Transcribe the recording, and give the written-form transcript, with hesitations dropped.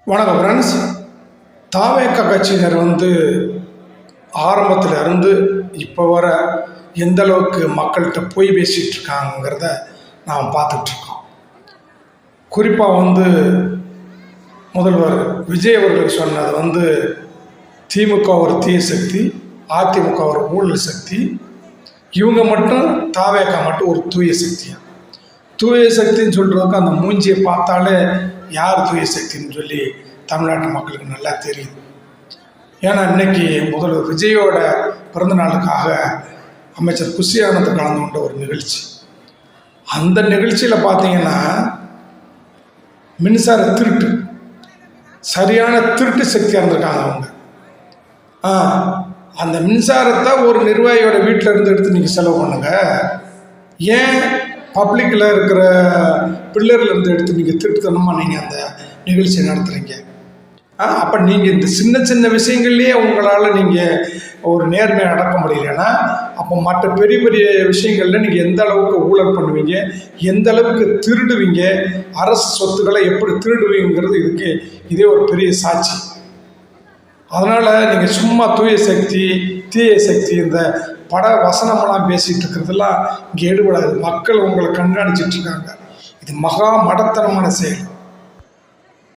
வணக்கம் ஃப்ரெண்ட்ஸ். தாவேக கட்சியினர் ஆரம்பத்தில் இருந்து இப்போ வர எந்த அளவுக்கு மக்கள்கிட்ட போய் பேசிகிட்டு இருக்காங்கிறத நாம் பார்த்துட்ருக்கோம். குறிப்பாக முதல்வர் விஜய் அவர்கள் சொன்னது திமுக ஒரு தீய சக்தி, அதிமுக ஒரு ஊழல் சக்தி, இவங்க மட்டும் தாவேக மட்டும் ஒரு தூய சக்தியாக. தூய சக்தின்னு சொல்கிறதுக்கு அந்த மூஞ்சியை பார்த்தாலே யார் தூய சக்தின்னு சொல்லி தமிழ்நாட்டு மக்களுக்கு நல்லா தெரியுது. ஏன்னா இன்னைக்கு முதல்வர் விஜயோட பிறந்த நாளுக்காக அமைச்சர் குஷி ஆனந்த் கலந்து கொண்ட ஒரு நிகழ்ச்சி. அந்த நிகழ்ச்சியில் பார்த்தீங்கன்னா மின்சார திருட்டு, சரியான திருட்டு சக்தியாக இருந்திருக்காங்க அவங்க. அந்த மின்சாரத்தை ஒரு நிர்வாகியோட வீட்டில் இருந்து எடுத்து நீங்கள் செலவு பண்ணுங்க. ஏன் பப்ளிக்கில் இருக்கிற பில்லர்லேருந்து எடுத்து நீங்கள் திருட்டுத்தனமாக நீங்கள் அந்த நிகழ்ச்சியை நடத்துகிறீங்க? அப்போ நீங்கள் இந்த சின்ன சின்ன விஷயங்கள்லேயே உங்களால் நீங்கள் ஒரு நேர்மையை அடக்க முடியலன்னா அப்போ மற்ற பெரிய பெரிய விஷயங்களில் நீங்கள் எந்த அளவுக்கு ஊழல் பண்ணுவீங்க, எந்த அளவுக்கு திருடுவீங்க, அரசு சொத்துக்களை எப்படி திருடுவீங்கிறது இதுக்கு இதே ஒரு பெரிய சாட்சி. அதனால் நீங்கள் சும்மா தூய சக்தி தீய சக்தி இந்த பட வசனமெல்லாம் பேசிகிட்டு இருக்கிறதெல்லாம் இங்கே எடுபடாது. மக்கள் உங்களை கண்காணிச்சிட்டு இருக்காங்க. இது மகா மடத்தனமான செயல்.